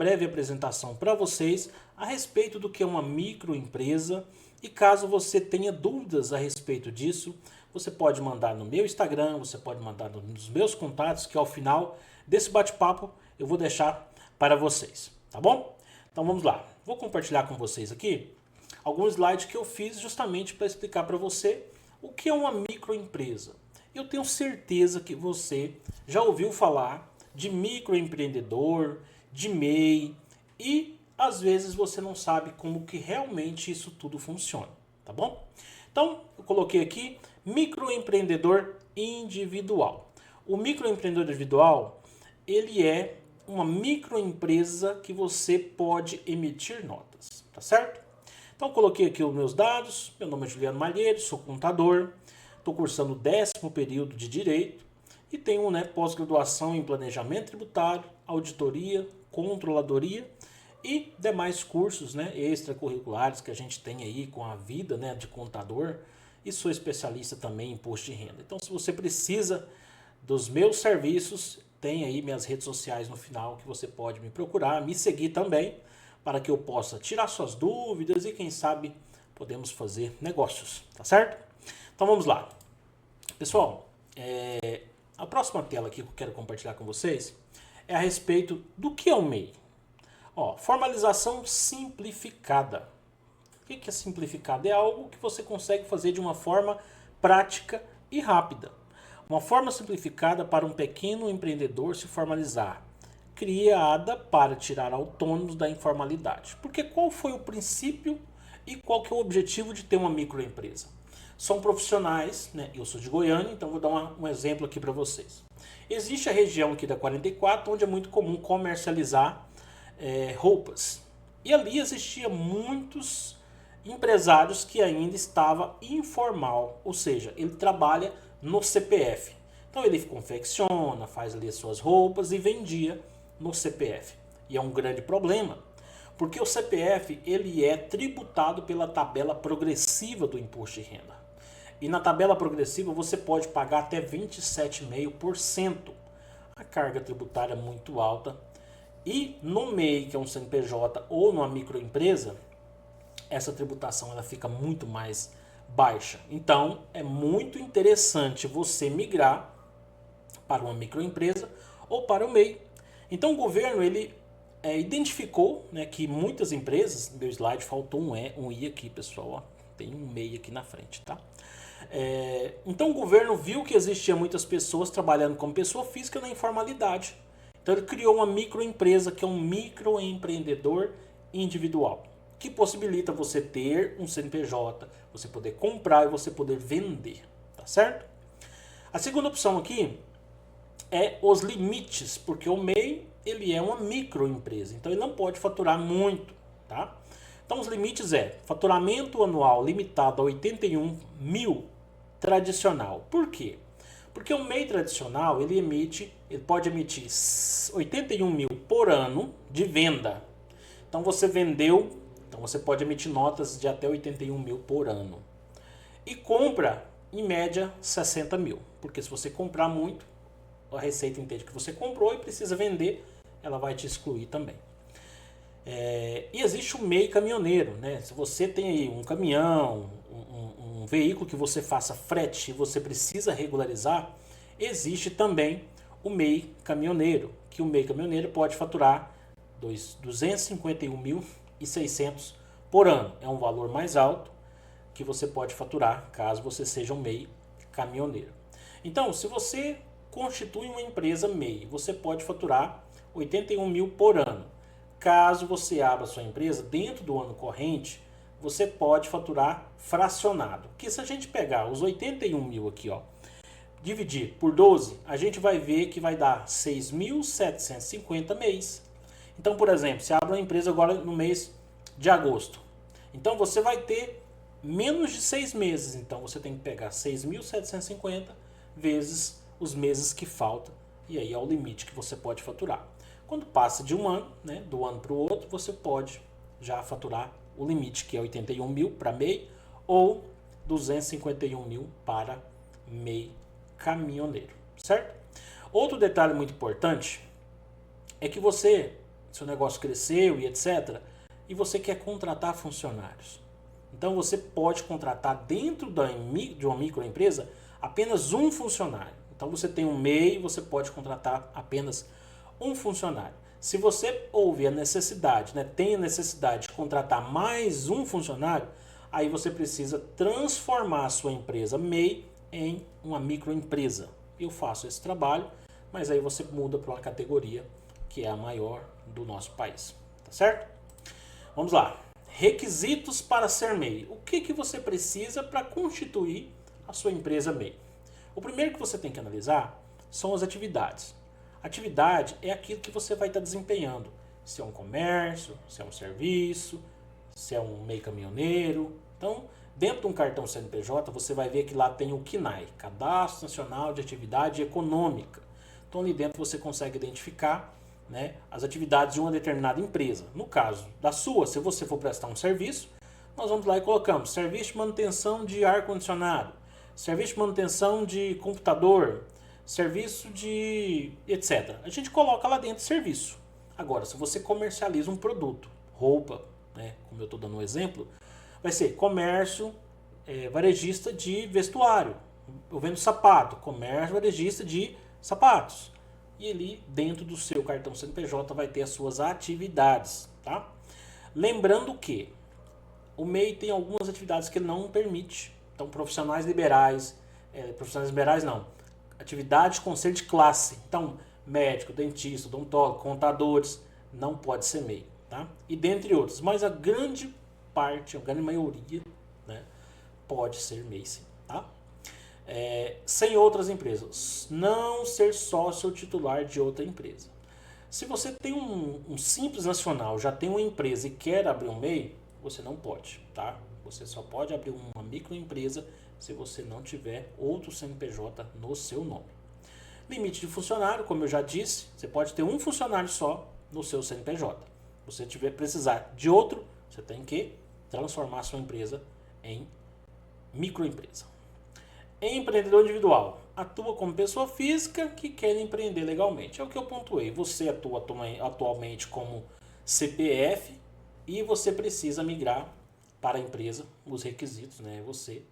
breve apresentação para vocês a respeito do que é uma microempresa. E caso você tenha dúvidas a respeito disso, você pode mandar no meu Instagram, você pode mandar nos meus contatos, que ao final desse bate-papo eu vou deixar para vocês, tá bom? Então vamos lá. Vou compartilhar com vocês aqui alguns slides que eu fiz justamente para explicar para você o que é uma microempresa. Eu tenho certeza que você já ouviu falar de microempreendedor, de MEI e às vezes você não sabe como que realmente isso tudo funciona, tá bom? Então, eu coloquei aqui microempreendedor individual. O microempreendedor individual, ele é uma microempresa que você pode emitir notas, tá certo? Então, eu coloquei aqui os meus dados. Meu nome é Juliano Malheiro, sou contador, estou cursando o 10º período de Direito e tenho pós-graduação em Planejamento Tributário, Auditoria, Controladoria e demais cursos extracurriculares que a gente tem aí com a vida de contador, e sou especialista também em imposto de renda. Então, se você precisa dos meus serviços, tem aí minhas redes sociais no final que você pode me procurar, me seguir também, para que eu possa tirar suas dúvidas e quem sabe podemos fazer negócios, tá certo? Então vamos lá. Pessoal, a próxima tela aqui que eu quero compartilhar com vocês é a respeito do que é o MEI. Formalização simplificada. O que é simplificada? É algo que você consegue fazer de uma forma prática e rápida. Uma forma simplificada para um pequeno empreendedor se formalizar, criada para tirar autônomos da informalidade. Porque qual foi o princípio e qual que é o objetivo de ter uma microempresa? São profissionais, eu sou de Goiânia, então vou dar um exemplo aqui para vocês. Existe a região aqui da 44, onde é muito comum comercializar roupas. E ali existia muitos empresários que ainda estava informal, ou seja, ele trabalha no CPF. Então ele confecciona, faz ali as suas roupas e vendia no CPF. E é um grande problema, porque o CPF ele é tributado pela tabela progressiva do imposto de renda. E na tabela progressiva você pode pagar até 27,5%. A carga tributária é muito alta. E no MEI, que é um CNPJ, ou numa microempresa, essa tributação ela fica muito mais baixa. Então, é muito interessante você migrar para uma microempresa ou para o MEI. Então, o governo ele identificou que muitas empresas, meu slide faltou um I aqui, pessoal, tem um MEI aqui na frente, tá? Então, o governo viu que existia muitas pessoas trabalhando como pessoa física na informalidade. Então ele criou uma microempresa que é um microempreendedor individual, que possibilita você ter um CNPJ, você poder comprar e você poder vender, tá certo? A segunda opção aqui é os limites, porque o MEI ele é uma microempresa, então ele não pode faturar muito, tá? Então os limites faturamento anual limitado a 81 mil tradicional. Por quê? Porque o MEI tradicional, ele pode emitir 81 mil por ano de venda. Então você vendeu, então você pode emitir notas de até 81 mil por ano. E compra, em média, 60 mil. Porque se você comprar muito, a Receita entende que você comprou e precisa vender, ela vai te excluir também. E existe o MEI caminhoneiro, Se você tem aí um caminhão, um veículo que você faça frete e você precisa regularizar, existe também o MEI caminhoneiro, que o MEI caminhoneiro pode faturar 251.600 por ano. É um valor mais alto que você pode faturar caso você seja um MEI caminhoneiro. Então, se você constitui uma empresa MEI, você pode faturar 81 mil por ano. Caso você abra sua empresa dentro do ano corrente, você pode faturar fracionado. Que se a gente pegar os 81 mil aqui, dividir por 12, a gente vai ver que vai dar 6.750 mês. Então, por exemplo, você abre uma empresa agora no mês de agosto. Então, você vai ter menos de 6 meses. Então, você tem que pegar 6.750 vezes os meses que faltam. E aí é o limite que você pode faturar. Quando passa de um ano, do ano para o outro, você pode já faturar o limite, que é 81 mil para MEI ou 251 mil para MEI caminhoneiro, certo? Outro detalhe muito importante é que você seu negócio cresceu e etc. E você quer contratar funcionários. Então você pode contratar dentro de uma microempresa apenas um funcionário. Então você tem um MEI, você pode contratar apenas um funcionário. Se você houve a necessidade, tem a necessidade de contratar mais um funcionário, aí você precisa transformar a sua empresa MEI em uma microempresa. Eu faço esse trabalho, mas aí você muda para uma categoria que é a maior do nosso país, tá certo? Vamos lá. Requisitos para ser MEI. O que você precisa para constituir a sua empresa MEI? O primeiro que você tem que analisar são as atividades. Atividade é aquilo que você vai estar desempenhando. Se é um comércio, se é um serviço, se é um MEI caminhoneiro. Então, dentro de um cartão CNPJ, você vai ver que lá tem o CNAE, Cadastro Nacional de Atividade Econômica. Então, ali dentro você consegue identificar as atividades de uma determinada empresa. No caso da sua, se você for prestar um serviço, nós vamos lá e colocamos serviço de manutenção de ar-condicionado, serviço de manutenção de computador, serviço de etc. A gente coloca lá dentro serviço. Agora, se você comercializa um produto, roupa, como eu estou dando um exemplo, vai ser comércio varejista de vestuário. Eu vendo sapato, comércio varejista de sapatos. E ali dentro do seu cartão CNPJ vai ter as suas atividades, tá? Lembrando que o MEI tem algumas atividades que ele não permite. Então, profissionais liberais não, atividade com ser de classe. Então, médico, dentista, odontólogo, contadores, não pode ser MEI, tá? E dentre outros, mas a grande parte, a grande maioria, pode ser MEI sim, tá? Sem outras empresas. Não ser sócio ou titular de outra empresa. Se você tem um Simples Nacional, já tem uma empresa e quer abrir um MEI, você não pode, tá? Você só pode abrir uma microempresa se você não tiver outro CNPJ no seu nome. Limite de funcionário, como eu já disse, você pode ter um funcionário só no seu CNPJ. Se você precisar de outro, você tem que transformar a sua empresa em microempresa. Empreendedor individual. Atua como pessoa física que quer empreender legalmente. É o que eu pontuei. Você atua atualmente como CPF e você precisa migrar para a empresa. Os requisitos, você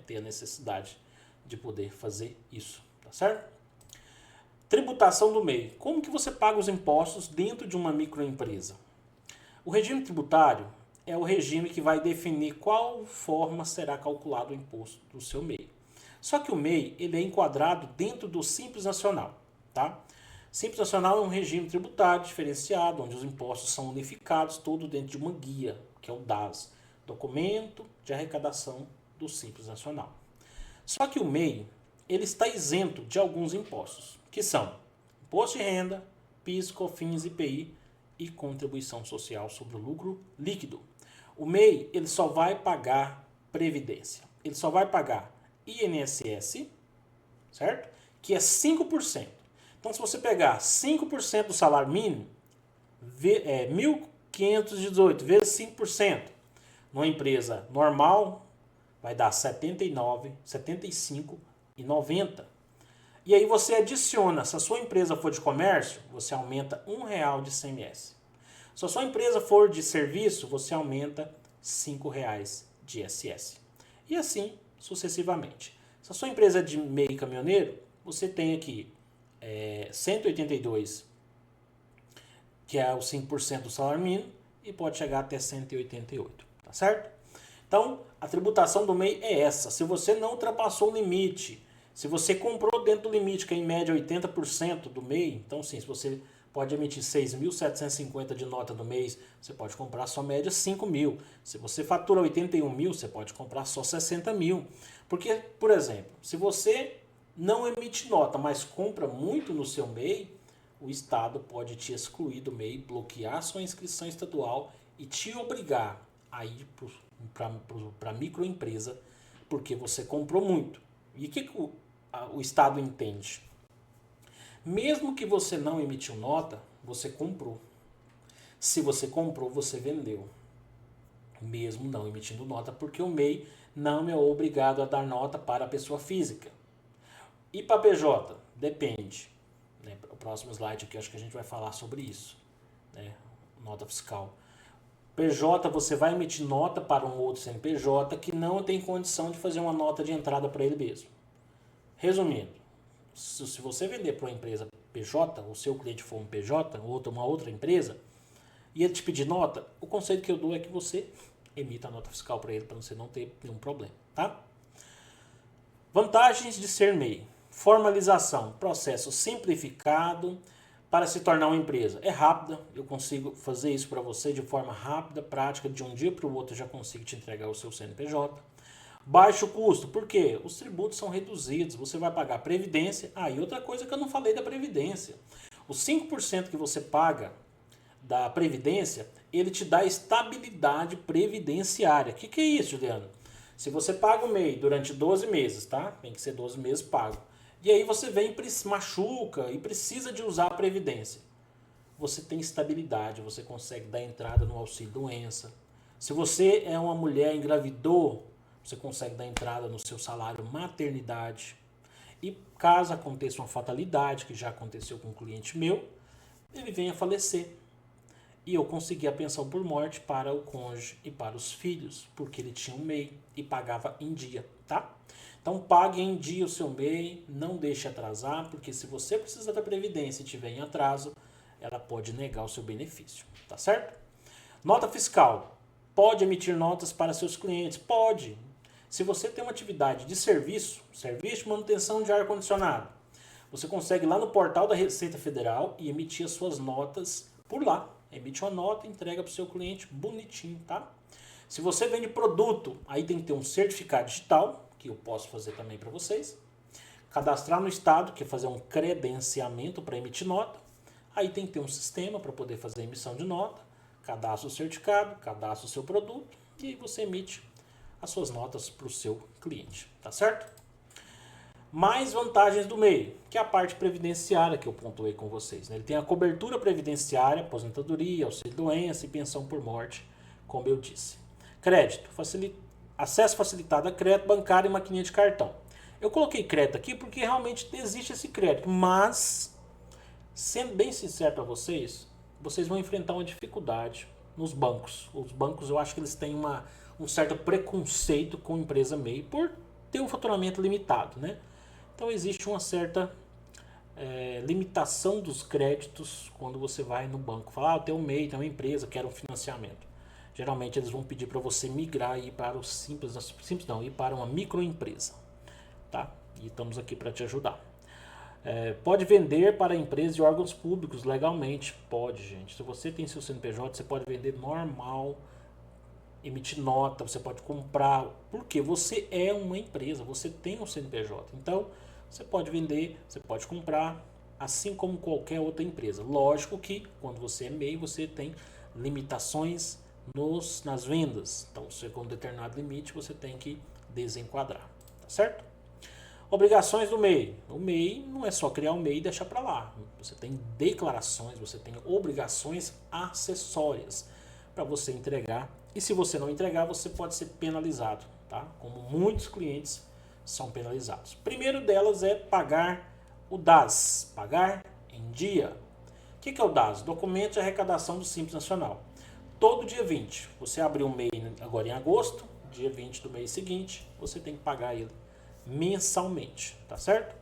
ter a necessidade de poder fazer isso. Tá certo? Tributação do MEI. Como que você paga os impostos dentro de uma microempresa? O regime tributário é o regime que vai definir qual forma será calculado o imposto do seu MEI. Só que o MEI ele é enquadrado dentro do Simples Nacional. Tá? Simples Nacional é um regime tributário diferenciado, onde os impostos são unificados, todo dentro de uma guia, que é o DAS, Documento de Arrecadação do Simples Nacional. Só que o MEI ele está isento de alguns impostos, que são Imposto de Renda, PIS, COFINS, IPI e Contribuição Social sobre o Lucro Líquido. O MEI ele só vai pagar Previdência, ele só vai pagar INSS, certo? Que é 5%. Então, se você pegar 5% do salário mínimo, 1.518 vezes 5%, numa empresa normal, vai dar 79, 75 e 90. E aí você adiciona, se a sua empresa for de comércio, você aumenta R$1 de ICMS. Se a sua empresa for de serviço, você aumenta R$5 de ISS. E assim sucessivamente. Se a sua empresa é de MEI caminhoneiro, você tem aqui 182, que é o 5% do salário mínimo, e pode chegar até 188, tá certo? Então, a tributação do MEI é essa. Se você não ultrapassou o limite, se você comprou dentro do limite, que é em média 80% do MEI, então sim, se você pode emitir 6.750 de nota do mês, você pode comprar só média 5.000. Se você fatura 81.000, você pode comprar só 60.000. Porque, por exemplo, se você não emite nota, mas compra muito no seu MEI, o Estado pode te excluir do MEI, bloquear sua inscrição estadual e te obrigar a ir para a microempresa porque você comprou muito. E o que o Estado entende? Mesmo que você não emitiu nota, você comprou. Se você comprou, você vendeu. Mesmo não emitindo nota, porque o MEI não é obrigado a dar nota para a pessoa física. E para PJ? Depende. O próximo slide aqui, acho que a gente vai falar sobre isso. nota fiscal. PJ, você vai emitir nota para um outro CNPJ que não tem condição de fazer uma nota de entrada para ele mesmo. Resumindo, se você vender para uma empresa PJ, o seu cliente for um PJ, ou uma outra empresa, e ele te pedir nota, o conselho que eu dou é que você emita a nota fiscal para ele, para você não ter nenhum problema, tá? Vantagens de ser MEI. Formalização, processo simplificado para se tornar uma empresa. É rápida, eu consigo fazer isso para você de forma rápida, prática, de um dia para o outro eu já consigo te entregar o seu CNPJ. Baixo custo, por quê? Os tributos são reduzidos, você vai pagar previdência. E outra coisa que eu não falei da previdência. Os 5% que você paga da previdência, ele te dá estabilidade previdenciária. O que é isso, Juliano? Se você paga o MEI durante 12 meses, tá? Tem que ser 12 meses pago. E aí você vem, machuca e precisa de usar a previdência. Você tem estabilidade, você consegue dar entrada no auxílio doença. Se você é uma mulher engravidou, você consegue dar entrada no seu salário maternidade. E caso aconteça uma fatalidade, que já aconteceu com um cliente meu, ele vem a falecer. E eu consegui a pensão por morte para o cônjuge e para os filhos, porque ele tinha um MEI e pagava em dia, tá? Então pague em dia o seu MEI, não deixe atrasar, porque se você precisa da previdência e tiver em atraso, ela pode negar o seu benefício, tá certo? Nota fiscal. Pode emitir notas para seus clientes? Pode. Se você tem uma atividade de serviço de manutenção de ar-condicionado, você consegue ir lá no portal da Receita Federal e emitir as suas notas por lá. Emite uma nota e entrega para o seu cliente bonitinho, tá? Se você vende produto, aí tem que ter um certificado digital, que eu posso fazer também para vocês. Cadastrar no estado, que é fazer um credenciamento para emitir nota. Aí tem que ter um sistema para poder fazer a emissão de nota. Cadastra o certificado, cadastra o seu produto e aí você emite as suas notas para o seu cliente, tá certo? Mais vantagens do MEI, que é a parte previdenciária que eu pontuei com vocês, né? Ele tem a cobertura previdenciária, aposentadoria, auxílio-doença e pensão por morte, como eu disse. Crédito, acesso facilitado a crédito bancário e maquininha de cartão. Eu coloquei crédito aqui porque realmente existe esse crédito, mas, sendo bem sincero para vocês vão enfrentar uma dificuldade nos bancos. Os bancos, eu acho que eles têm um certo preconceito com empresa MEI por ter um faturamento limitado, né? Então existe uma certa limitação dos créditos quando você vai no banco. Falar, eu tenho um MEI, tenho uma empresa, quero um financiamento. Geralmente eles vão pedir para você migrar e ir para o ir para uma microempresa, tá? E estamos aqui para te ajudar. Pode vender para empresas e órgãos públicos legalmente. Pode, gente. Se você tem seu CNPJ, você pode vender normal, emitir nota, você pode comprar. Porque você é uma empresa, você tem um CNPJ. Então, você pode vender, você pode comprar, assim como qualquer outra empresa. Lógico que, quando você é MEI, você tem limitações nas vendas. Então, se com um determinado limite, você tem que desenquadrar. Tá certo? Obrigações do MEI. O MEI não é só criar um MEI e deixar para lá. Você tem declarações, você tem obrigações acessórias para você entregar. E se você não entregar, você pode ser penalizado, tá? Como muitos clientes são penalizados. Primeiro delas é pagar o DAS, pagar em dia. O que é o DAS? Documento de arrecadação do Simples Nacional. Todo dia 20, você abriu um MEI agora em agosto, dia 20 do mês seguinte, você tem que pagar ele mensalmente, tá certo?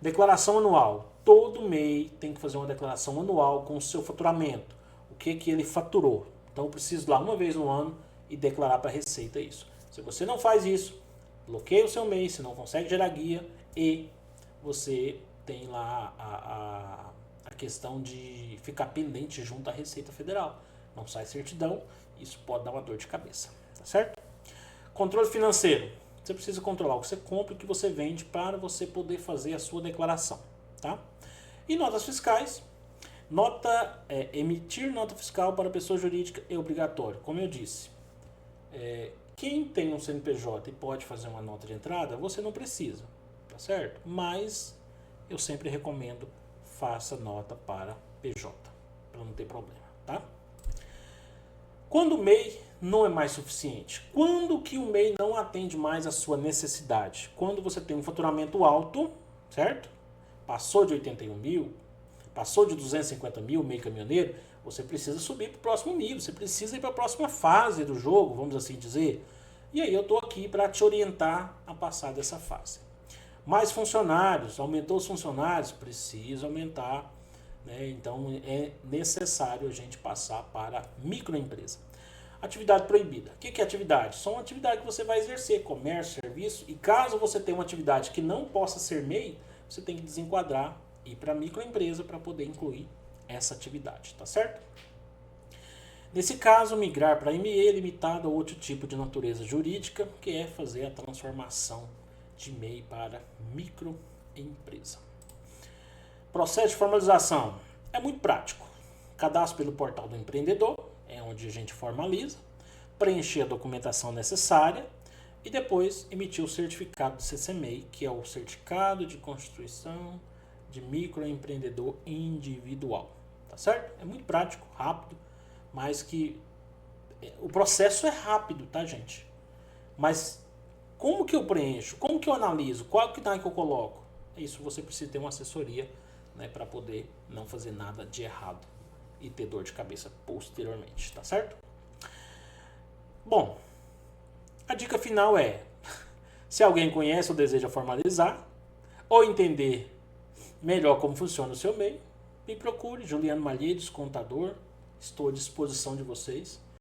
Declaração anual. Todo MEI tem que fazer uma declaração anual com o seu faturamento. O que ele faturou. Então eu preciso ir lá uma vez no ano e declarar para a Receita isso. Se você não faz isso, bloqueia o seu MEI, você não consegue gerar guia e você tem lá a questão de ficar pendente junto à Receita Federal. Não sai certidão, isso pode dar uma dor de cabeça, tá certo? Controle financeiro. Você precisa controlar o que você compra e o que você vende para você poder fazer a sua declaração, tá? E notas fiscais. Emitir nota fiscal para pessoa jurídica é obrigatório. Como eu disse, quem tem um CNPJ e pode fazer uma nota de entrada, você não precisa, tá certo? Mas eu sempre recomendo faça nota para PJ, para não ter problema, tá? Quando o MEI não é mais suficiente? Quando que o MEI não atende mais a sua necessidade? Quando você tem um faturamento alto, certo? Passou de 81 mil, passou de 250 mil, MEI caminhoneiro, Você precisa subir para o próximo nível, você precisa ir para a próxima fase do jogo, vamos assim dizer. E aí eu estou aqui para te orientar a passar dessa fase. Mais funcionários, aumentou os funcionários, precisa aumentar, né? Então é necessário a gente passar para microempresa. Atividade proibida. O que é atividade? São atividades que você vai exercer, comércio, serviço, e caso você tenha uma atividade que não possa ser MEI, você tem que desenquadrar e ir para microempresa para poder incluir essa atividade, tá certo? Nesse caso, migrar para ME limitada ou outro tipo de natureza jurídica, que é fazer a transformação de MEI para microempresa. Processo de formalização é muito prático. Cadastro pelo portal do empreendedor, é onde a gente formaliza, preencher a documentação necessária e depois emitir o certificado de CCMEI, que é o Certificado de Constituição de Microempreendedor Individual. Tá certo? É muito prático, rápido, mas que o processo é rápido, tá, gente? Mas como que eu preencho? Como que eu analiso? Qual que que eu coloco? Isso você precisa ter uma assessoria, né, para poder não fazer nada de errado e ter dor de cabeça posteriormente, tá certo? Bom, a dica final é: se alguém conhece ou deseja formalizar ou entender melhor como funciona o seu MEI, me procure, Juliano Malheiros, contador. Estou à disposição de vocês.